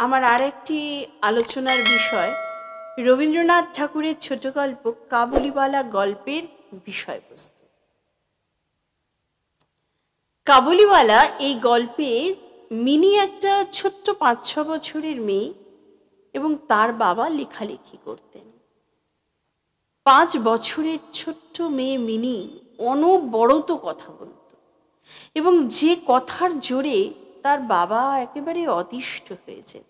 আমার আরেকটি আলোচনার বিষয় রবীন্দ্রনাথ ঠাকুরের ছোট গল্প কাবুলিওয়ালা গল্পের বিষয়বস্তু। কাবুলিওয়ালা এই গল্পে মিনি একটা ছোট্ট 5-6 বছরের মেয়ে এবং তার বাবা লেখালেখি করতেন। 5 বছরের ছোট্ট মেয়ে মিনি অনবরত কথা বলত এবং যে কথার জোরে তার বাবা একেবারে অতিষ্ঠ হয়ে যেত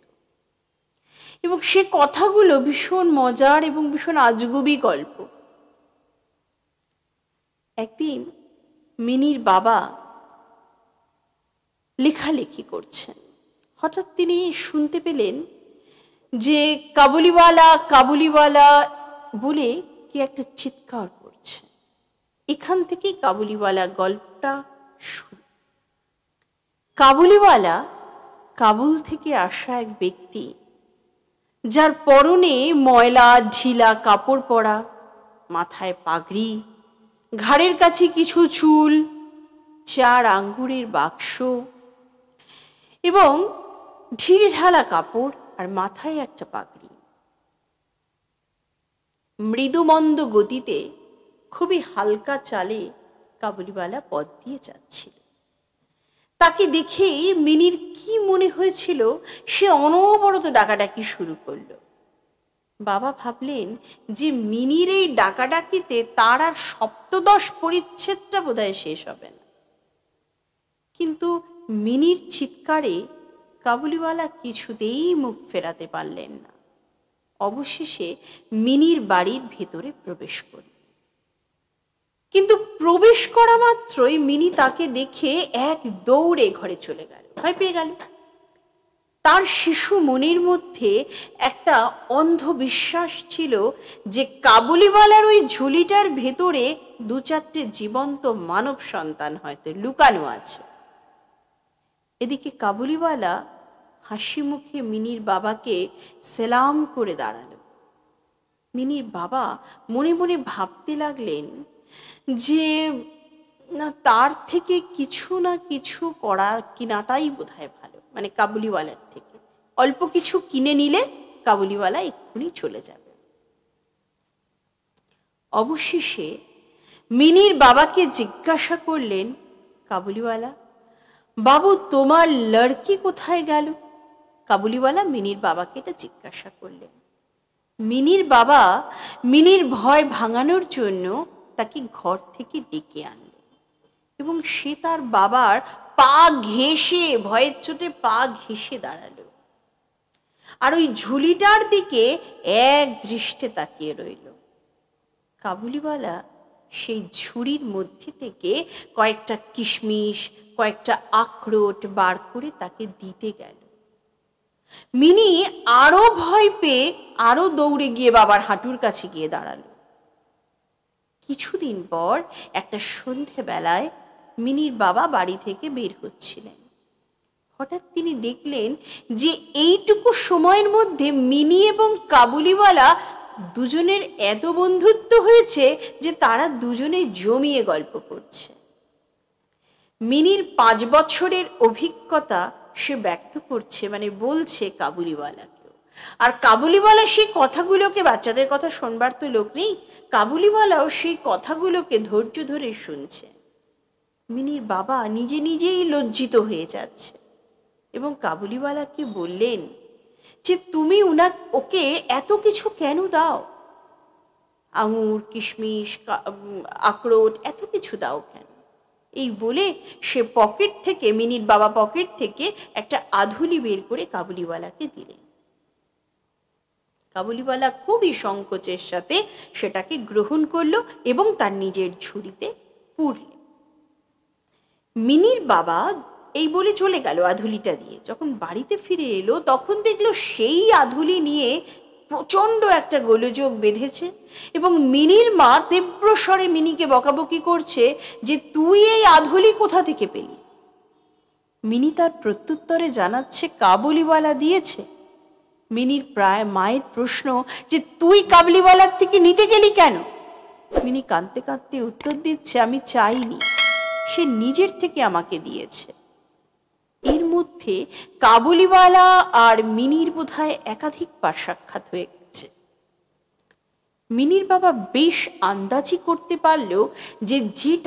এবং সে কথাগুলো ভীষণ মজার এবং ভীষণ আজগুবি গল্প। একদিন মিনির বাবা লেখালেখি করছেন, হঠাৎ তিনি শুনতে পেলেন যে কাবুলিওয়ালা কাবুলিওয়ালা বলে কি একটা চিৎকার করছে। এখান থেকেই কাবুলিওয়ালা গল্পটা শুরু। কাবুলিওয়ালা কাবুল থেকে আসা এক ব্যক্তি, যার পরনে ময়লা ঢিলা কাপড় পরা, মাথায় পাগড়ি, ঘাড়ের কাছে কিছু চুল, 4 আঙ্গুরের বাক্স এবং ঢিলঢালা কাপড় আর মাথায় একটা পাগড়ি। মৃদুমন্দ গতিতে খুবই হালকা চালে কাবুলিওয়ালা পথ দিয়ে যাচ্ছিল। তাকে দেখেই মিনির কি মনে হয়েছিল, সে অনবরত ডাকাডাকি শুরু করলো। বাবা ভাবলেন যে মিনির এই ডাকাডাকিতে তার আর সপ্তদশ পরিচ্ছেদটা বোধহয় শেষ হবে না। কিন্তু মিনির চিৎকারে কাবুলিওয়ালা কিছুতেই মুখ ফেরাতে পারলেন না। অবশেষে মিনির বাড়ির ভেতরে প্রবেশ করল। কিন্তু প্রবেশ করা মাত্রই মিনি তাকে দেখে এক দৌড়ে ঘরে চলে গেল, ভয় পেয়ে গেল। তার শিশু মনের মধ্যে একটা অন্ধবিশ্বাস ছিল যে কাবুলিওয়ালার ওই ঝুলিটার ভেতরে 2-4টে জীবন্ত মানব সন্তান হয়তো লুকানো আছে। এদিকে কাবুলিওয়ালা হাসি মুখে মিনির বাবাকে সেলাম করে দাঁড়ালো। মিনির বাবা মনে মনে ভাবতে লাগলেন যে না, তার থেকে কিছু না কিছু করার কিনাটাই বোধহয় ভালো, মানে কাবুলিওয়ালার থেকে অল্প কিছু কিনে নিলে কাবুলিওয়ালা এক্ষুনি চলে যাবে। অবশেষে মিনির বাবাকে জিজ্ঞাসা করলেন, কাবুলিওয়ালা বাবু, তোমার লড়কি কোথায় গেল? কাবুলিওয়ালা মিনির বাবাকে এটা জিজ্ঞাসা করলেন। মিনির বাবা মিনির ভয় ভাঙানোর জন্য তাকে ঘর থেকে ডেকে আনলেন এবং সে তার বাবার পা ঘেঁষে, ভয়ের চোটে পা ঘেঁষে দাঁড়ালো আর ওই ঝুলিটার দিকে এক দৃষ্টে তাকিয়ে রইল। কাবুলিওয়ালা সেই ঝুড়ির মধ্যে থেকে কয়েকটা কিশমিশ, কয়েকটা আখরোট বার করে তাকে দিতে গেল। মিনি আরো ভয় পেয়ে আরো দৌড়ে গিয়ে বাবার হাঁটুর কাছে গিয়ে দাঁড়ালো। কিছুদিন পর একটা সন্ধেবেলায় মিনির বাবা বাড়ি থেকে বের হচ্ছিলেন। হঠাৎ তিনি দেখলেন যে এইটুকু সময়ের মধ্যে মিনি এবং কাবুলিওয়ালা দুজনের এত বন্ধুত্ব হয়েছে যে তারা দুজনে জমিয়ে গল্প করছে। মিনির 5 বছরের অভিজ্ঞতা সে ব্যক্ত করছে, মানে বলছে কাবুলিওয়ালাকেও। আর কাবুলিওয়ালা সেই কথাগুলোকে, বাচ্চাদের কথা শোনবার তো লোক নেই, কাবুলিওয়ালাও সেই কথাগুলোকে ধৈর্য ধরে শুনছে। মিনির বাবা নিজে নিজেই লজ্জিত হয়ে যাচ্ছে এবং কাবুলিওয়ালাকে বললেন যে তুমি ওকে এত কিছু কেন দাও? আঙুর, কিশমিশ, আখরোট এত কিছু দাও কেন? এই বলে সে পকেট থেকে, মিনির বাবা পকেট থেকে একটা আধুলি বের করে কাবুলিওয়ালাকে দিলেন। কাবুলিওয়ালা খুবই সংকোচের সাথে সেটাকে গ্রহণ করলো এবং তার নিজের ঝুড়িতে পুরলেন। মিনির বাবা এই বলে চলে গেল আধুলিটা দিয়ে। যখন বাড়িতে ফিরে এলো তখন দেখলো সেই আধুলি নিয়ে প্রচন্ড একটা গোলযোগ বেঁধেছে এবং মিনির মা তীব্র স্বরে মিনিকে বকাবকি করছে যে তুই এই আধুলি কোথা থেকে পেলি? মিনি তার প্রত্যুত্তরে জানাচ্ছে কাবুলিওয়ালা দিয়েছে। মিনির মায়ের প্রশ্ন যে তুই কাবুলিওয়ালার থেকে নিতে গেলি কেন? মিনি কাঁদতে কাঁদতে উত্তর দিচ্ছে, আমি চাইনি, সে নিজের থেকে আমাকে দিয়েছে। এর মধ্যে কাবুলিওয়ালা আর মিনির বোধহয় একাধিকবার সাক্ষাৎ হয়ে গেছে। মিনির বাবা বেশ আন্দাজি করতে পারলো যে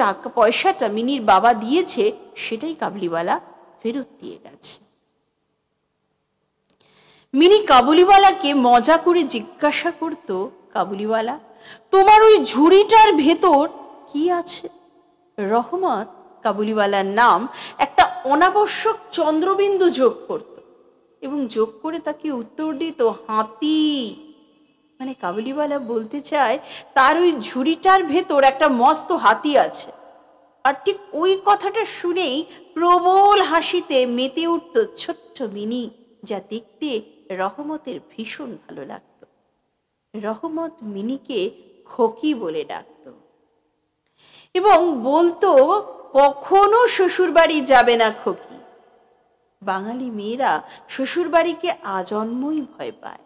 টাকা পয়সাটা মিনির বাবা দিয়েছে সেটাই কাবুলিওয়ালা ফেরত দিয়ে গেছে। মিনি কাবুলিওয়ালাকে মজা করে জিজ্ঞাসা করত, কাবুলিওয়ালা, তোমার ওই ঝুড়িটার ভেতর কি আছে? রহমত কাবুলিওয়ালার নাম একটা অনাবশ্যক চন্দ্রবিন্দু যোগ করত এবং যোগ করে তাকে উত্তর দিত হাতি। মানে কাবুলিওয়ালা বলতে চায় তার ওই ঝুড়িটার ভেতর একটা মস্ত হাতি আছে। আর ঠিক ওই কথাটা শুনেই প্রবল হাসিতে মেতে উঠত ছোট্ট মিনি, যা দেখতে রহমতের ভীষণ ভালো লাগতো। রহমত মিনিকে খোকি বলে ডাকত এবং বলতো, কখনো শ্বশুর বাড়ি যাবে না খোকি। বাঙালি মেয়েরা শ্বশুর বাড়িকে আজন্মই ভয় পায়,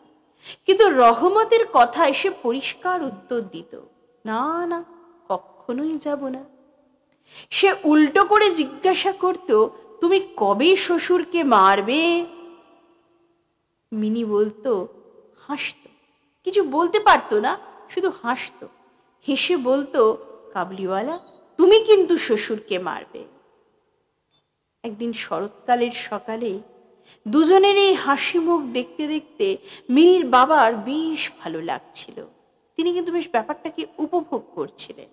কিন্তু রহমতের কথায় সে পরিষ্কার উত্তর দিত, না না, কখনোই যাব না। সে উল্টো করে জিজ্ঞাসা করত, তুমি কবে শ্বশুরকে মারবে? মিনি বলতো, হাসতো, কিছু বলতে পারতো না, শুধু হাসতো। হেসে বলতো, কাবুলিওয়ালা, তুমি কিন্তু শ্বশুরকে মারবে। একদিন শরৎকালের সকালে দুজনের এই হাসি মুখ দেখতে দেখতে মিনির বাবার বেশ ভালো লাগছিল। তিনি কিন্তু বেশ ব্যাপারটাকে উপভোগ করছিলেন।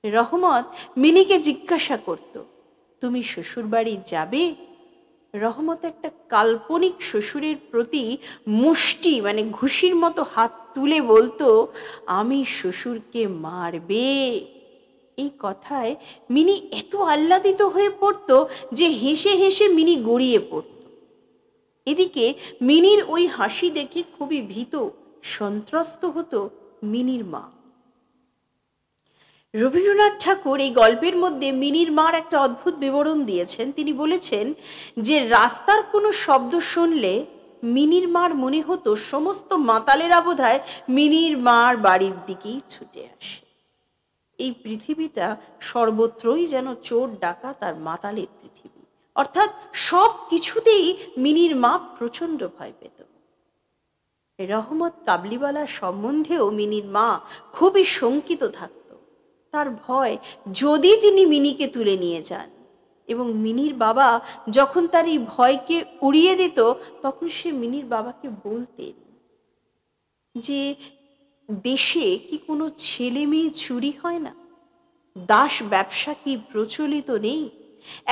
রহমত মিনিকে জিজ্ঞাসা করত, তুমি শ্বশুর বাড়ি যাবে? রহমত একটা কাল্পনিক শ্বশুরের প্রতি মুষ্টি মানে ঘুষির মতো হাত তুলে বলতো, আমি শ্বশুরকে মারবে। এই কথায় মিনি এত আহ্লাদিত হয়ে পড়তো যে হেসে হেসে মিনি গড়িয়ে পড়ত। এদিকে মিনির ওই হাসি দেখে খুবই ভীত সন্ত্রস্ত হতো মিনির মা। রবীন্দ্রনাথ ঠাকুর এই গল্পের মধ্যে মিনির মার একটা অদ্ভুত বিবরণ দিয়েছেন। তিনি বলেছেন যে রাস্তার কোনো শব্দ শুনলে মিনির মার মনে হতো সমস্ত মাতালেরা বোধহয় মিনির মার বাড়ির দিকেই ছুটে আসে। এই পৃথিবীটা সর্বত্রই যেন চোর ডাকাত আর মাতালের পৃথিবী, অর্থাৎ সব কিছুতেই মিনির মা প্রচন্ড ভয় পেত। রহমত কাবুলিওয়ালা সম্বন্ধেও মিনির মা খুবই শঙ্কিত থাকত। তার ভয় যদি তিনি মিনিকে তুলে নিয়ে যান, এবং মিনির বাবা যখন তার এই ভয়কে উড়িয়ে দিত তখন সে মিনির বাবাকে বলতেন যে দেশে কি কোনো ছেলে মেয়ে চুরি হয় না? দাস ব্যবসা কি প্রচলিত নেই?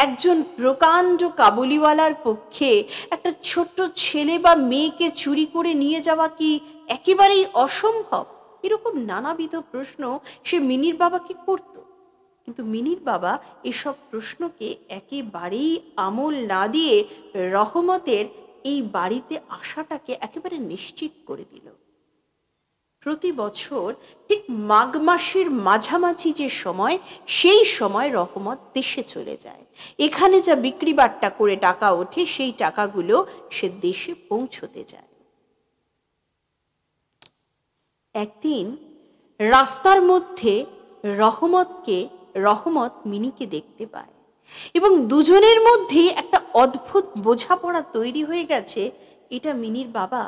একজন প্রকাণ্ড কাবুলিওয়ালার পক্ষে একটা ছোট্ট ছেলে বা মেয়েকে চুরি করে নিয়ে যাওয়া কি একেবারেই অসম্ভব? এরকম নানাবিধ প্রশ্ন সে মিনির বাবাকে করত। কিন্তু মিনির বাবা এসব প্রশ্নকে একেবারেই আমল না দিয়ে রহমতের এই বাড়িতে আসাটাকে একেবারে নিশ্চিত করে দিল। প্রতি বছর ঠিক মাঘ মাসের মাঝামাঝি যে সময়, সেই সময় রহমত দেশে চলে যায়। এখানে যা বিক্রি বাট্টা করে টাকা ওঠে সেই টাকাগুলো সে দেশে পৌঁছতে যায়। একদিন রাস্তার মধ্যে রহমত মিনিকে দেখতে পায় এবং দুজনের মধ্যে একটা অদ্ভুত বোঝাপড়া তৈরি হয়ে গেছে। এটা মিনির বাবা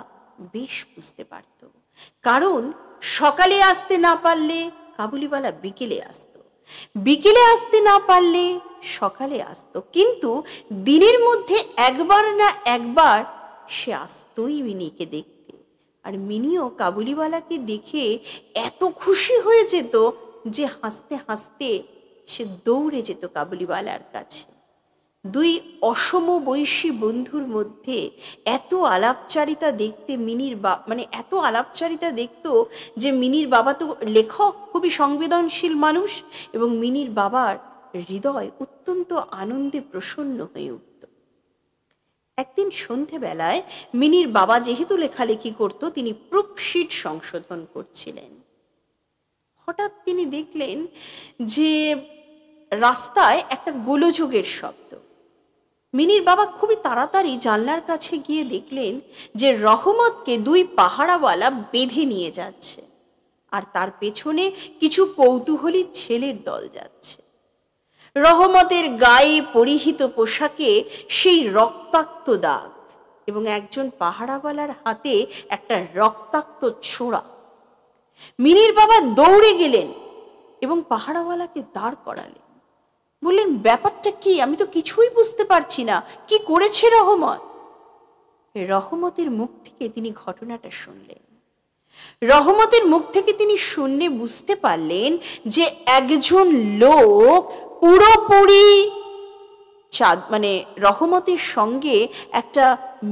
বেশ বুঝতে পারত, কারণ সকালে আসতে না পারলে কাবুলিওয়ালা বিকেলে আসতো, বিকেলে আসতে না পারলে সকালে আসতো, কিন্তু দিনের মধ্যে একবার না একবার সে আসতোই মিনিকে দেখতে। আর মিনিও কাবুলিওয়ালাকে দেখে এত খুশি হয়ে যেত যে হাসতে হাসতে সে দৌড়ে যেত কাবুলিওয়ালার কাছে। দুই অসমবয়সী বন্ধুর মধ্যে এত আলাপচারিতা দেখতে এত আলাপচারিতা দেখতো যে মিনির বাবা তো লেখক, খুবই সংবেদনশীল মানুষ, এবং মিনির বাবার হৃদয় অত্যন্ত আনন্দে প্রসন্ন হয়ে উঠত। একদিন সন্ধেবেলায় মিনির বাবা যেহেতু লেখালেখি করত, তিনি প্রুফশিট সংশোধন করছিলেন। হঠাৎ তিনি দেখলেন যে রাস্তায় একটা গোলযোগের শব্দ। মিনির বাবা খুবই তাড়াতাড়ি জানলার কাছে গিয়ে দেখলেন যে রহমতকে দুই পাহারাওয়ালা বেঁধে নিয়ে যাচ্ছে, আর তার পেছনে কিছু কৌতূহলী ছেলের দল যাচ্ছে। রহমতের গায়ে পরিহিত পোশাকে সেই রক্তাক্ত দাগ এবং একজন পাহারাওয়ালার হাতে একটা রক্তাক্ত ছোড়া। মিনির বাবা দৌড়ে গেলেন এবং পাহারাওয়ালাকে দাঁড় করালেন। বললেন, ব্যাপারটা কি? আমি তো কিছুই বুঝতে পারছি না, কি করেছে রহমত? রহমতের মুখ থেকে তিনি ঘটনাটা শুনলেন। রহমতের মুখ থেকে তিনি শুনলে বুঝতে পারলেন যে একজন লোক পুরোপুরি মানে রহমতের সঙ্গে একটা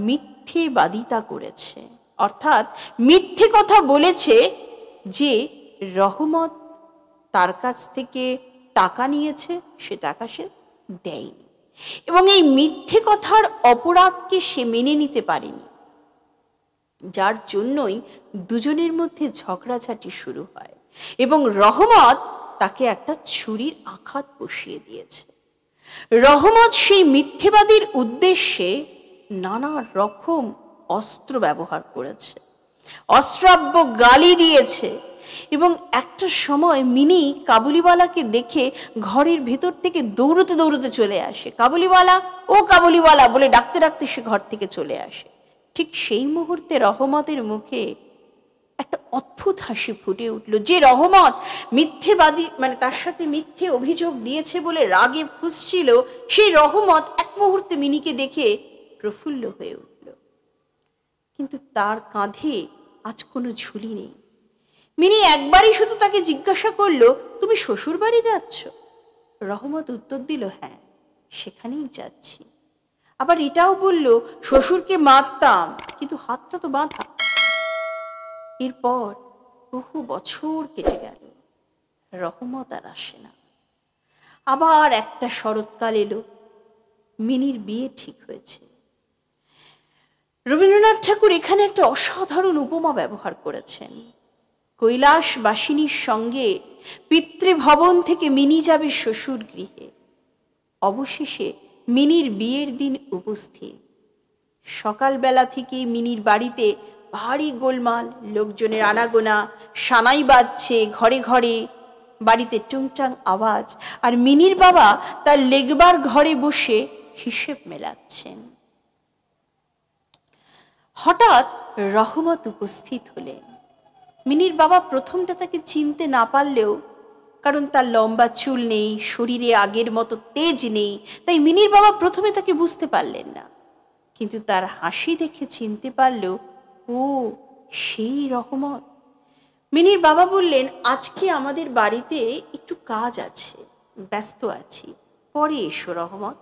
মিথ্যেবাদিতা করেছে, অর্থাৎ মিথ্যে কথা বলেছে যে রহমত তার কাছ থেকে টাকা নিয়েছে, সে টাকা সে দেয়নি, এবং এই মিথ্যে কথার অপরাধকে সে মেনে নিতে পারেনি, যার জন্যই দুজনের মধ্যে ঝগড়াঝাটি শুরু হয় এবং রহমত তাকে একটা ছুরির আঘাত বসিয়ে দিয়েছে। রহমত সেই মিথ্যেবাদীর উদ্দেশ্যে নানা রকম অস্ত্র ব্যবহার করেছে, অশ্রাব্য গালি দিয়েছে, এবং একটা সময় মিনি কাবুলিওয়ালাকে দেখে ঘরের ভেতর থেকে দৌড়তে দৌড়তে চলে আসে। কাবুলিওয়ালা, ও কাবুলিওয়ালা বলে ডাকতে ডাকতে সে ঘর থেকে চলে আসে। ঠিক সেই মুহূর্তে রহমতের মুখে একটা অদ্ভুত হাসি ফুটে উঠল। যে রহমত মিথ্যেবাদী মানে তার সাথে মিথ্যে অভিযোগ দিয়েছে বলে রাগে ফুঁসছিল, সেই রহমত এক মুহূর্তে মিনিকে দেখে প্রফুল্ল হয়ে উঠল। কিন্তু তার কাঁধে আজ কোনো ঝুলি নেই। মিনি একবারই শুধু তাকে জিজ্ঞাসা করলো, তুমি শ্বশুর বাড়ি যাচ্ছ? রহমত উত্তর দিল, হ্যাঁ, সেখানেই যাচ্ছি। আবার এটাও বলল, শ্বশুরকে মারতাম কিন্তু হাতটা তো বাঁধা। এরপর বহু বছর কেটে গেল, রহমত আর আসে না। আবার একটা শরৎকাল এলো, মিনির বিয়ে ঠিক হয়েছে। রবীন্দ্রনাথ ঠাকুর এখানে একটা অসাধারণ উপমা ব্যবহার করেছেন। কৈলাসবাসিনীর সঙ্গে পিতৃভবন থেকে মিনি যাবে শ্বশুর গৃহে। অবশেষে মিনির বিয়ের দিন উপস্থিত। সকালবেলা থেকে মিনির বাড়িতে ভারী গোলমাল, লোকজনের আনাগোনা, সানাই বাজছে ঘরে ঘরে, বাড়িতে টুংটাং আওয়াজ, আর মিনির বাবা তার লেগবার ঘরে বসে হিসেব মেলাচ্ছেন। হঠাৎ রহমত উপস্থিত হলেন। মিনির বাবা প্রথমটা তাকে চিনতে না পারলেও, কারণ তার লম্বা চুল নেই, শরীরে আগের মতো তেজ নেই, তাই মিনির বাবা প্রথমে তাকে বুঝতে পারলেন না। কিন্তু তার হাসি দেখে চিনতে পারল, ও সেই রহমত। মিনির বাবা বললেন, আজকে আমাদের বাড়িতে একটু কাজ আছে, ব্যস্ত আছি, পরে এসো রহমত।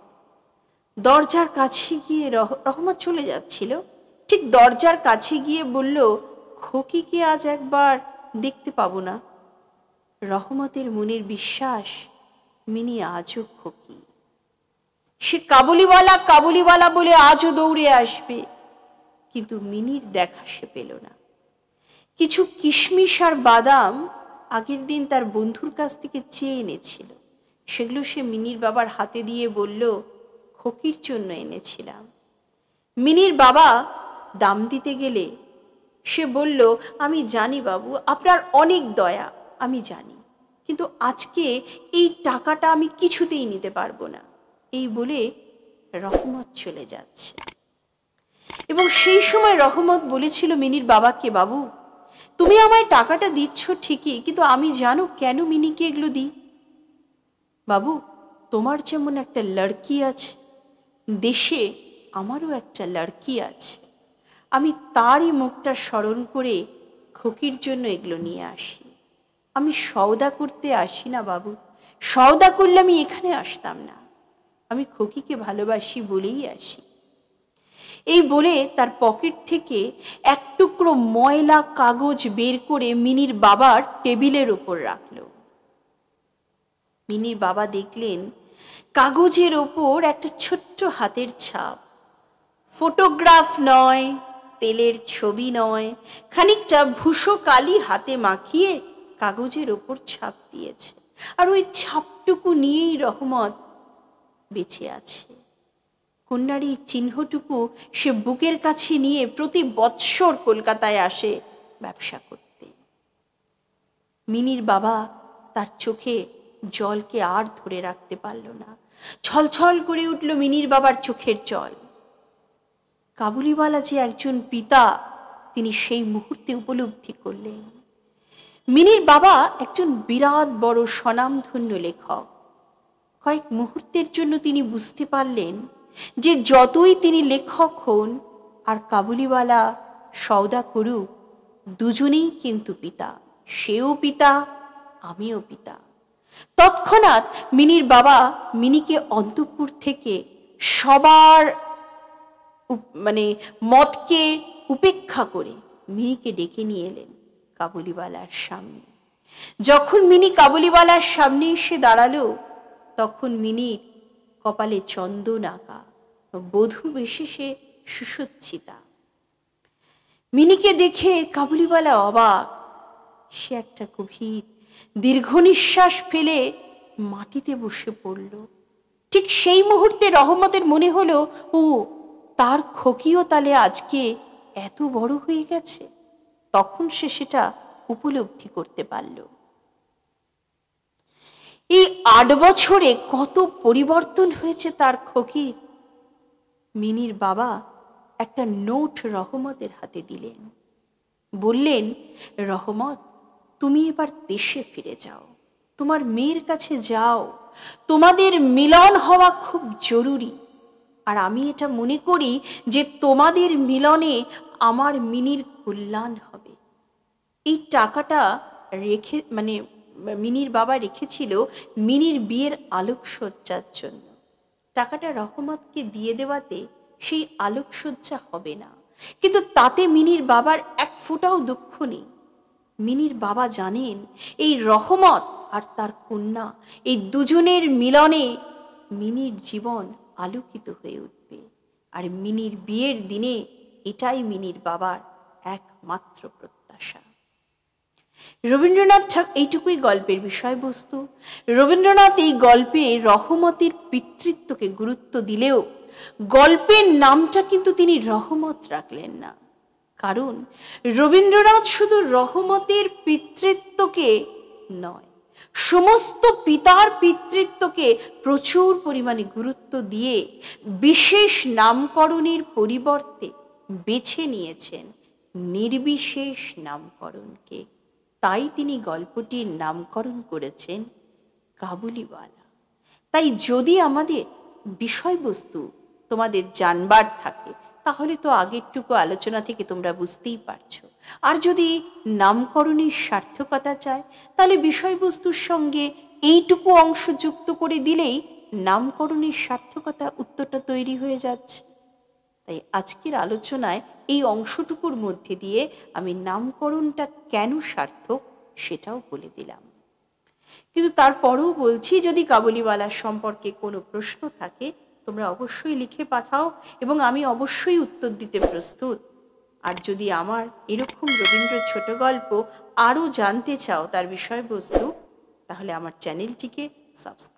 দরজার কাছে গিয়ে রহমত চলে যাচ্ছিল, ঠিক দরজার কাছে গিয়ে বলল, খোকিকে আজ একবার দেখতে পাবো না? রহমতের মনের বিশ্বাস, মিনি আজও খোকি। সে কাবুলিওয়ালা কাবুলিওয়ালা বলে আজও দৌড়ে আসবে, কিন্তু মিনির দেখা সে পেল না। কিছু কিশমিশ আর বাদাম আগের দিন তার বন্ধুর কাছ থেকে চেয়ে এনেছিল, সেগুলো সে মিনির বাবার হাতে দিয়ে বলল, খোকির জন্য এনেছিলাম। মিনির বাবা দাম দিতে গেলে সে বলল, আমি জানি বাবু, আপনার অনেক দয়া, আমি জানি, কিন্তু আজকে এই টাকাটা আমি কিছুতেই নিতে পারবো না। এই বলে রহমত চলে যাচ্ছে। এবং সেই সময় রহমত বলেছিল মিনির বাবাকে, বাবু তুমি আমায় টাকাটা দিচ্ছ ঠিকই, কিন্তু আমি জানো কেন মিনিকে এগুলো দিই? বাবু, তোমার যেমন একটা লড়কি আছে, দেশে আমারও একটা লড়কি আছে, আমি তারই মুখটা স্মরণ করে খোকির জন্য এগুলো নিয়ে আসি। আমি সওদা করতে আসি না বাবু, সওদা করলে আমি এখানে আসতাম না, আমি খোকিকে ভালোবাসি বলেই আসি। এই বলে তার পকেট থেকে এক টুকরো ময়লা কাগজ বের করে মিনির বাবার টেবিলের ওপর রাখল। মিনির বাবা দেখলেন কাগজের ওপর একটা ছোট্ট হাতের ছাপ, ফটোগ্রাফ নয়, তেলের ছবি নয়, খানিকটা ভুসো কালি হাতে মাখিয়ে কাগজের ওপর ছাপ দিয়েছে, আর ওই ছাপটুকু নিয়েই রহমত বেঁচে আছে। কন্যার এই চিহ্নটুকু সে বুকের কাছে নিয়ে প্রতি বৎসর কলকাতায় আসে ব্যবসা করতে। মিনির বাবা তার চোখে জলকে আর ধরে রাখতে পারল না। ছলছল করে উঠল মিনির বাবার চোখের জল। কাবুলিওয়ালা যে একজন পিতা তিনি সেই মুহূর্তে উপলব্ধি করলেন। মিনির বাবা একজন বিরাট বড় স্বনামধন্য লেখক। কয়েক মুহূর্তের জন্য তিনি বুঝতে পারলেন যে যতই তিনি লেখক হন আর কাবুলিওয়ালা সওদা করুক, দুজনেই কিন্তু পিতা। সেও পিতা, আমিও পিতা। তৎক্ষণাৎ মিনির বাবা মিনিকে অন্তঃপুর থেকে সবার মতকে উপেক্ষা করে মিনিকে ডেকে নিয়ে এলেন কাবুলিওয়ালার সামনে। যখন মিনি কাবুলিওয়ালার সামনে এসে দাঁড়ালো, তখন মিনির কপালে চন্দন আঁকা, বধূ বেশে সে সুসজ্জিতা। মিনিকে দেখে কাবুলিওয়ালা অবাক। সে একটা গভীর দীর্ঘ নিঃশ্বাস ফেলে মাটিতে বসে পড়ল। ঠিক সেই মুহূর্তে রহমতের মনে হলো, ও তার খোকিও তাহলে আজকে এত বড় হয়ে গেছে। তখন সে সেটা উপলব্ধি করতে পারল। এই 8 বছরে কত পরিবর্তন হয়েছে তার খোকির। মিনির বাবা একটা নোট রহমতের হাতে দিলেন, বললেন, রহমত, তুমি এবার দেশে ফিরে যাও, তোমার মেয়ের কাছে যাও, তোমাদের মিলন হওয়া খুব জরুরি। আর আমি এটা মনে করি যে তোমাদের মিলনে আমার মিনির কল্যাণ হবে। এই টাকাটা রেখে মিনির বাবা রেখেছিল মিনির বিয়ের আলোকসজ্জার জন্য। টাকাটা রহমতকে দিয়ে দেওয়াতে সেই আলোকসজ্জা হবে না, কিন্তু তাতে মিনির বাবার এক ফোঁটাও দুঃখ নেই। মিনির বাবা জানেন এই রহমত আর তার কন্যা, এই দুজনের মিলনে মিনির জীবন আলোকিত হয়ে উঠবে। আর মিনির বিয়ের দিনে এটাই মিনির বাবার একমাত্র প্রত্যাশা। রবীন্দ্রনাথ এইটুকুই গল্পের বিষয়বস্তু। রবীন্দ্রনাথ এই গল্পে রহমতের পিতৃত্বকে গুরুত্ব দিলেও গল্পের নামটা কিন্তু তিনি রহমত রাখলেন না। কারণ রবীন্দ্রনাথ শুধু রহমতের পিতৃত্বকে নয়, সমস্ত পিতার পিতৃত্বকে প্রচুর পরিমাণে গুরুত্ব দিয়ে বিশেষ নামকরণের পরিবর্তে বেছে নিয়েছেন নির্বিশেষ নামকরণকে। তাই তিনি গল্পটির নামকরণ করেছেন কাবুলিওয়ালা। তাই যদি আমাদের বিষয়বস্তু তোমাদের জানবার থাকে, তাহলে তো আগেরটুকু আলোচনা থেকে তোমরা বুঝতেই পারছো। আর যদি নামকরণের সার্থকতা চায়, তাহলে বিষয়বস্তুর সঙ্গে এইটুকু অংশ যুক্ত করে দিলেই নামকরণের সার্থকতা উত্তরটা তৈরি হয়ে যাচ্ছে। তাই আজকের আলোচনায় এই অংশটুকুর মধ্যে দিয়ে আমি নামকরণটা কেন সার্থক সেটাও বলে দিলাম। কিন্তু তারপরেও বলছি, যদি কাবুলিওয়ালা সম্পর্কে কোনো প্রশ্ন থাকে তোমরা অবশ্যই লিখে পাঠাও এবং আমি অবশ্যই উত্তর দিতে প্রস্তুত। আর যদি আমার এরকম রবীন্দ্র ছোট গল্প আরও জানতে চাও তার বিষয়বস্তু, তাহলে আমার চ্যানেলটিকে সাবস্ক্রাইব